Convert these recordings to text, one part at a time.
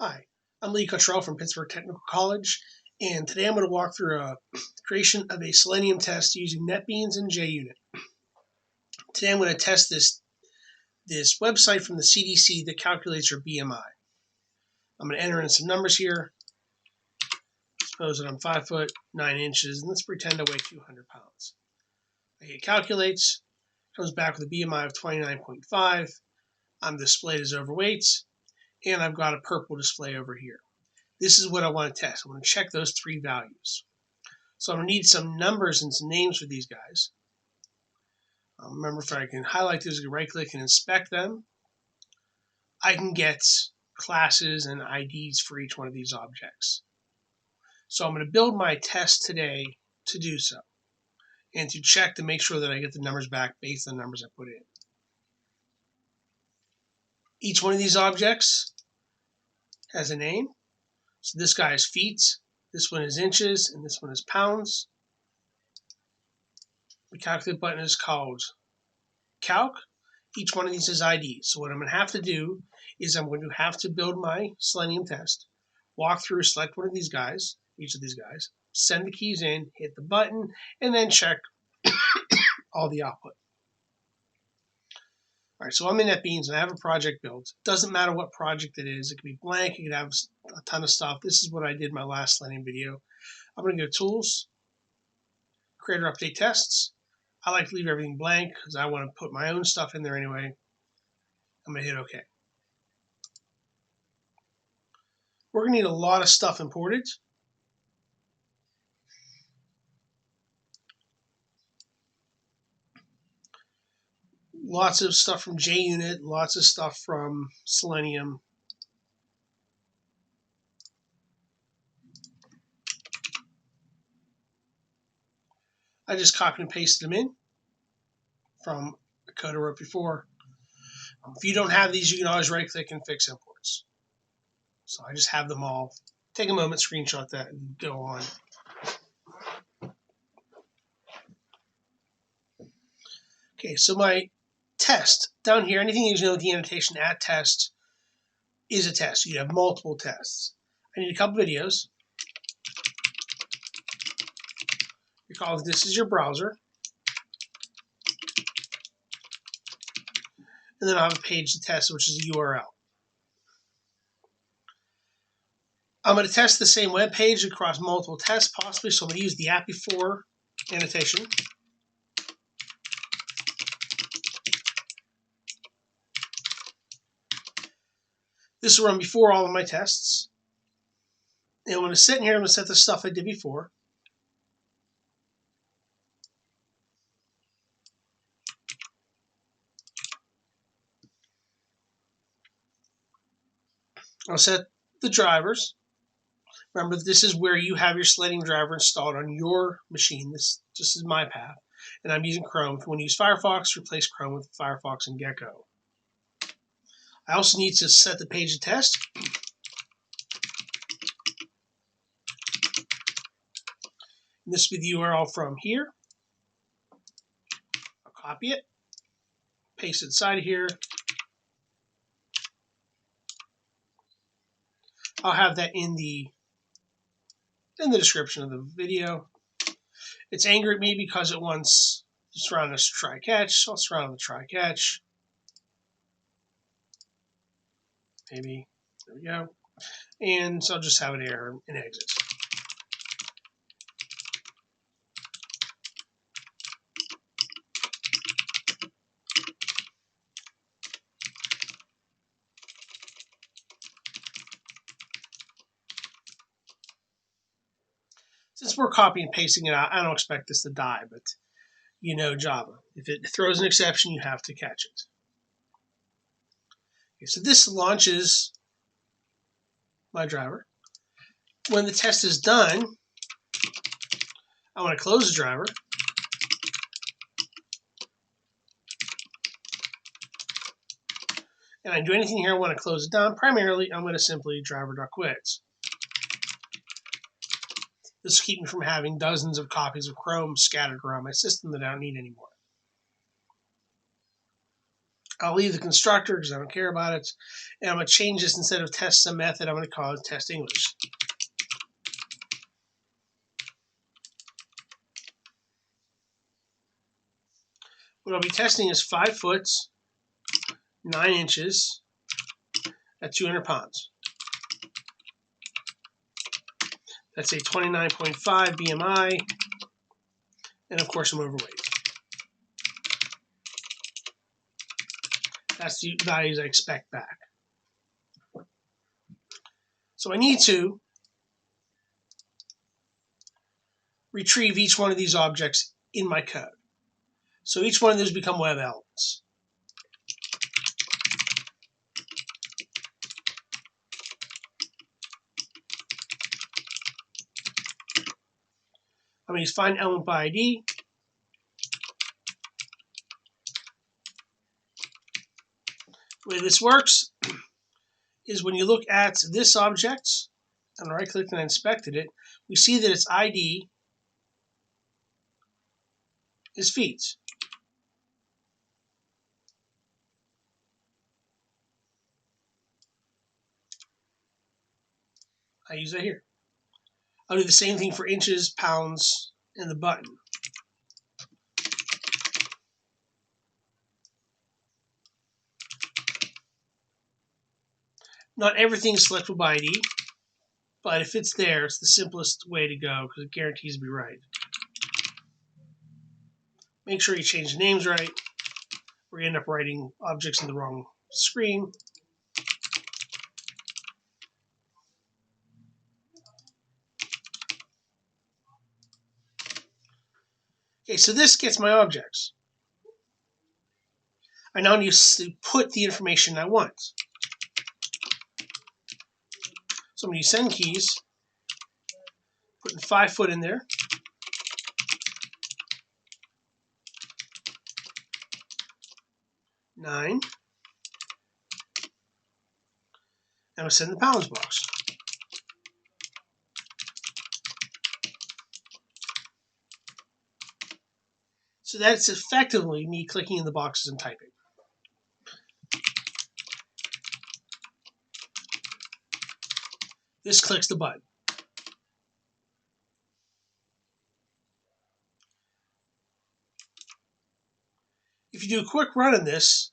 Hi, I'm Lee Cottrell from Pittsburgh Technical College, and today I'm going to walk through a creation of a Selenium test using Netbeans and Junit. Today I'm going to test this website from the CDC that calculates your BMI. I'm going to enter in some numbers here. Suppose that I'm 5 foot 9 inches, and let's pretend I weigh 200 pounds. I hit calculates, comes back with a BMI of 29.5. I'm displayed as overweight, and I've got a purple display over here. This is what I want to test. I want to check those three values. So I'm going to need some numbers and some names for these guys. Remember, if I can highlight these, I can right-click and inspect them. I can get classes and IDs for each one of these objects. So I'm going to build my test today to do so, and to check to make sure that I get the numbers back based on the numbers I put in. Each one of these objects has a name. So this guy is feet, this one is inches, and this one is pounds. The calculate button is called calc. Each one of these is ID. So what I'm going to have to do is I'm going to have to build my Selenium test, walk through, select one of these guys, each of these guys, send the keys in, hit the button, and then check all the output. All right, so I'm in Netbeans and I have a project built. Doesn't matter what project it is. It can be blank. It could have a ton of stuff. This is what I did in my last Selenium video. I'm going to go Tools, Create or Update Tests. I like to leave everything blank because I want to put my own stuff in there anyway. I'm going to hit OK. We're going to need a lot of stuff imported. Lots of stuff from JUnit, lots of stuff from Selenium. I just copied and pasted them in from the code I wrote before. If you don't have these, you can always right-click and fix imports. So I just have them all. Take a moment, screenshot that, and go on. Okay, so my test down here, anything you know with the annotation at test is a test. You have multiple tests. I need a couple videos. Recall this is your browser. And then I have a page to test, which is a URL. I'm going to test the same web page across multiple tests, possibly, so I'm going to use the app before annotation. This will run before all of my tests. And I'm going to sit in here, I'm going to set the stuff I did before. I'll set the drivers. Remember, this is where you have your Selenium driver installed on your machine. This just is my path. And I'm using Chrome. If you want to use Firefox, replace Chrome with Firefox and Gecko. I also need to set the page to test. And this will be the URL from here. I'll copy it, paste it inside of here. I'll have that in the description of the video. It's angry at me because it wants to surround this try catch. So I'll surround the try catch. Maybe. There we go. And so I'll just have an error and exit. Since we're copying and pasting it out, I don't expect this to die, but you know Java. If it throws an exception, you have to catch it. Okay, so this launches my driver. When the test is done, I want to close the driver. And I can do anything here I want to close it down. Primarily, I'm going to simply driver.quit. This will keep me from having dozens of copies of Chrome scattered around my system that I don't need anymore. I'll leave the constructor because I don't care about it. And I'm going to change this, instead of test some method, I'm going to call it test English. What I'll be testing is 5 foot, 9 inches at 200 pounds. That's a 29.5 BMI, and of course I'm overweight. That's the values I expect back. So I need to retrieve each one of these objects in my code. So each one of those become web elements. I'm going to use find element by ID. The way this works is when you look at this object, and right-clicked and inspected it, we see that its ID is feet. I use that here. I'll do the same thing for inches, pounds, and the button. Not everything is selectable by ID, but if it's there, it's the simplest way to go because it guarantees to be right. Make sure you change the names right, or you end up writing objects in the wrong screen. Okay, so this gets my objects. I now need to put the information I want. So I'm going to use send keys, putting 5 foot in there. Nine. And I'm going to send the pounds box. So that's effectively me clicking in the boxes and typing. This clicks the button. If you do a quick run on this,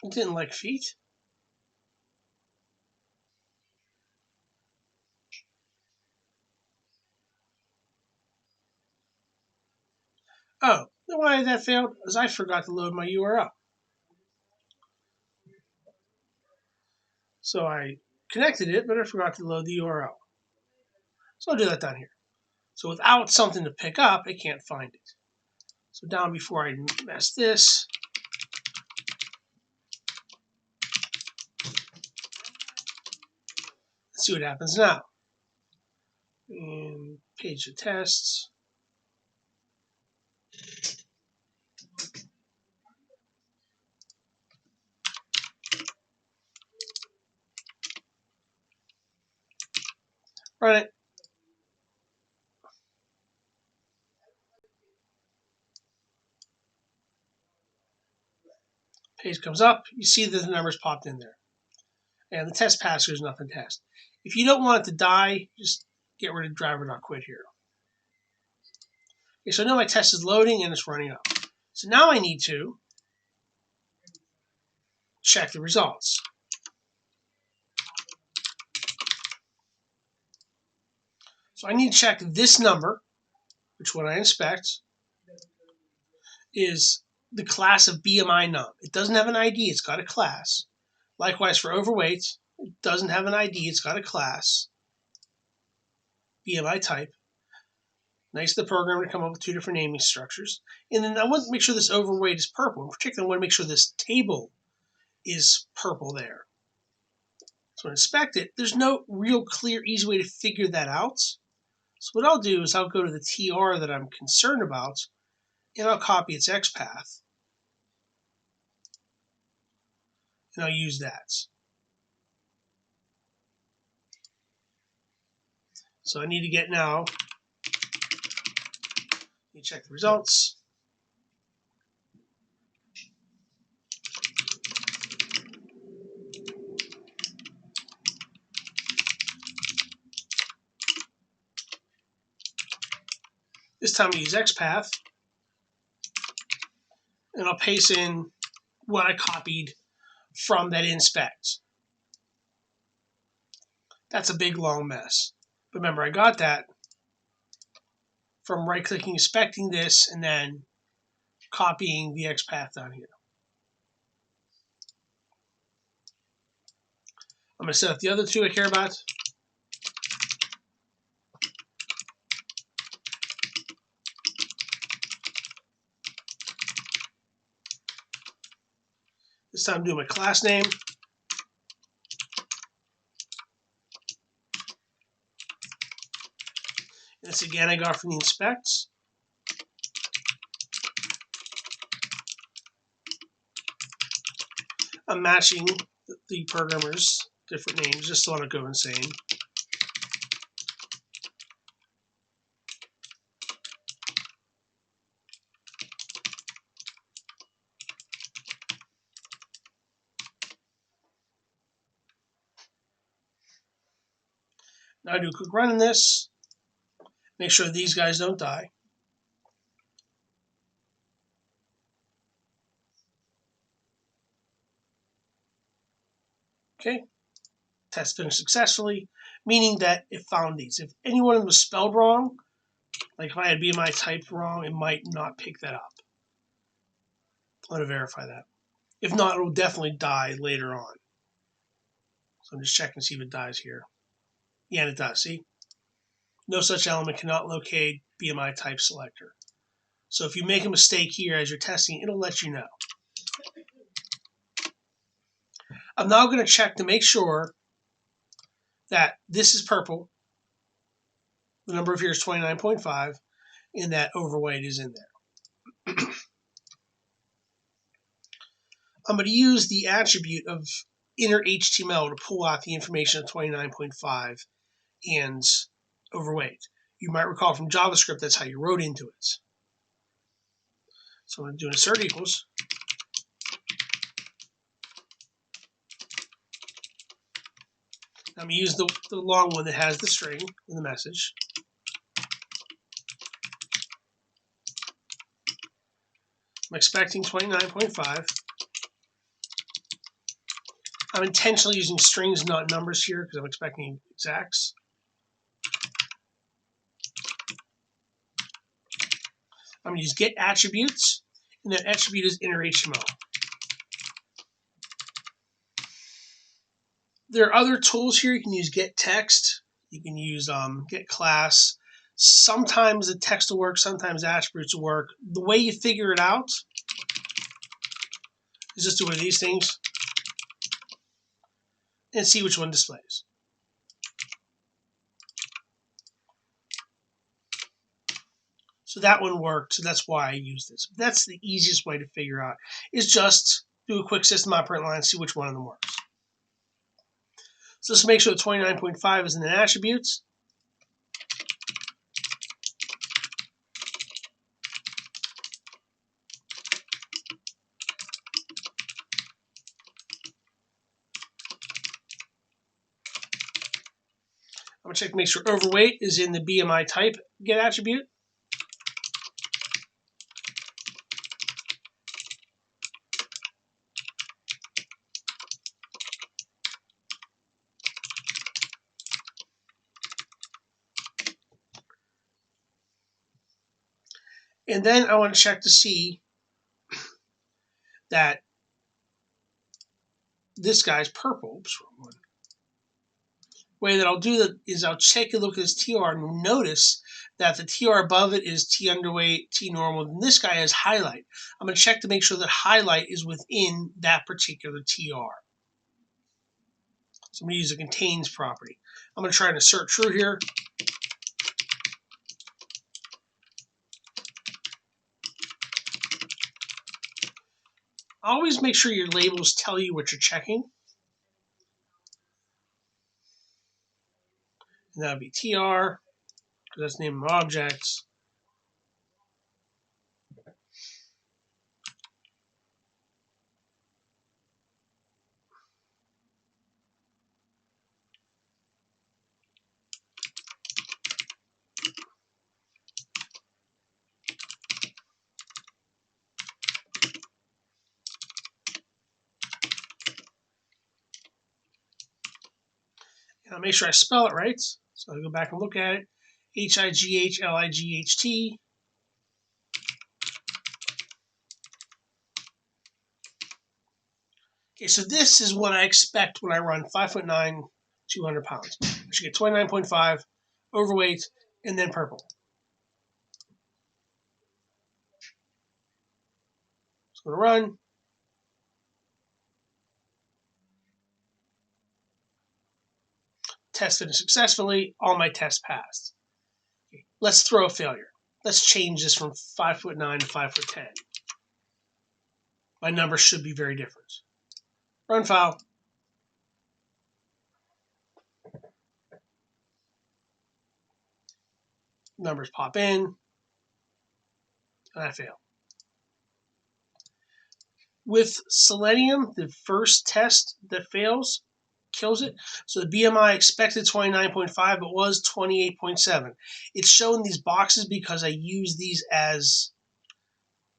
it didn't like feet. Oh, then why that failed is I forgot to load my URL. So I connected it, but I forgot to load the URL. So I'll do that down here. So without something to pick up, it can't find it. So down before I mess this, let's see what happens now. And page of tests. Run it. Page comes up. You see that the numbers popped in there. And the test passer is nothing test. If you don't want it to die, just get rid of driver.quit here. Okay, so now my test is loading and it's running up. So now I need to check the results. So I need to check this number, which when I inspect is the class of BMI num. It doesn't have an ID, it's got a class. Likewise for overweight, it doesn't have an ID, it's got a class. BMI type. Nice of the program to come up with 2 different naming structures. And then I want to make sure this overweight is purple. In particular, I want to make sure this table is purple there. So when I inspect it, there's no real clear, easy way to figure that out. So what I'll do is I'll go to the TR that I'm concerned about, and I'll copy its XPath. and I'll use that. So I need to get now, let me check the results. This time I use XPath, and I'll paste in what I copied from that inspect. That's a big long mess. But remember, I got that from right-clicking, inspecting this, and then copying the XPath down here. I'm going to set up the other two I care about. This time I'm doing my class name. And this again I got from the inspects. I'm matching the programmers' different names just so I don't go insane. Now I do a quick run in this. Make sure these guys don't die. Okay, test finished successfully, meaning that it found these. If any one of them was spelled wrong, like if I had BMI typed wrong, it might not pick that up. I want to verify that. If not, it will definitely die later on. So I'm just checking to see if it dies here. Yeah, and it does, see? No such element cannot locate BMI type selector. So if you make a mistake here as you're testing, it'll let you know. I'm now going to check to make sure that this is purple. The number of here is 29.5, and that overweight is in there. I'm going to use the attribute of inner HTML to pull out the information of 29.5 and overweight. You might recall from JavaScript that's how you wrote into it. So I'm going to do an assert equals. I'm going to use the long one that has the string in the message. I'm expecting 29.5. I'm intentionally using strings, not numbers here, because I'm expecting exacts. I'm going to use get attributes, and that attribute is inner HTML. There are other tools here. You can use get text. You can use get class. Sometimes the text will work. Sometimes attributes will work. The way you figure it out is just do one of these things and see which one displays. So that one worked. So that's why I use this. That's the easiest way to figure out is just do a quick system operand line and see which one of them works. So let's make sure that 29.5 is in the attributes. I'm going to check to make sure overweight is in the BMI type get attribute. And then I want to check to see that this guy's purple. Oops, wrong one. The way that I'll do that is I'll take a look at this TR and you'll notice that the TR above it is T underweight, T normal, and this guy has highlight. I'm going to check to make sure that highlight is within that particular TR. So I'm going to use a contains property. I'm going to try and assert true here. Always make sure your labels tell you what you're checking. And that would be TR, because that's the name of objects. And I'll make sure I spell it right. So I'll go back and look at it. H-I-G-H-L-I-G-H-T. Okay, so this is what I expect when I run 5'9", 200 pounds. I should get 29.5, overweight, and then purple. So I'm going to run. Test finished successfully. All my tests passed. Okay, let's throw a failure. Let's change this from 5'9" to 5'10". My numbers should be very different. Run file. Numbers pop in, and I fail. With Selenium, the first test that fails kills it. So the BMI expected 29.5, but was 28.7. It's showing these boxes because I use these as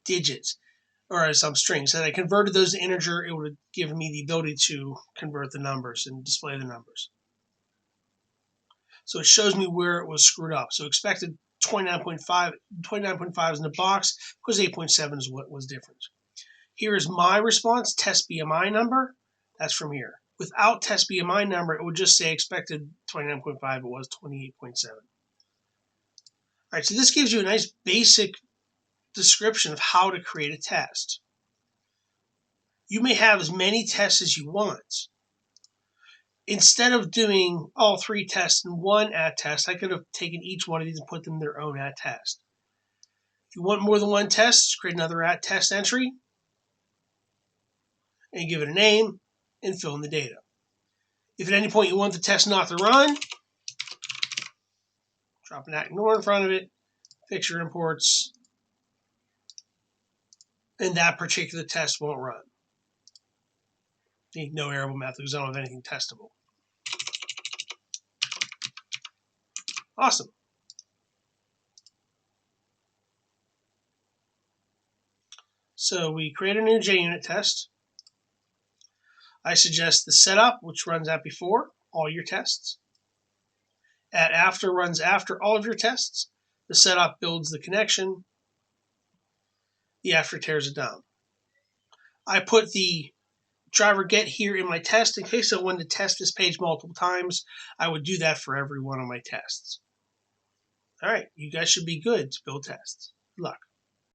digits or as some strings. And I converted those to integer. It would have given me the ability to convert the numbers and display the numbers. So it shows me where it was screwed up. So expected 29.5, 29.5 is in the box because 8.7 is what was different. Here is my response, test BMI number. That's from here. Without test BMI number, it would just say expected 29.5, it was 28.7. All right, so this gives you a nice basic description of how to create a test. You may have as many tests as you want. Instead of doing all 3 tests in one at test, I could have taken each one of these and put them in their own at test. If you want more than one test, create another at test entry and give it a name and fill in the data. If at any point you want the test not to run, drop an @ignore in front of it, fix your imports, and that particular test won't run. No arrowable method because I don't have anything testable. Awesome. So we create a new JUnit test. I suggest the setup, which runs at before all your tests. At after runs after all of your tests. The setup builds the connection. The after tears it down. I put the driver get here in my test in case I wanted to test this page multiple times. I would do that for every one of my tests. All right, you guys should be good to build tests. Good luck.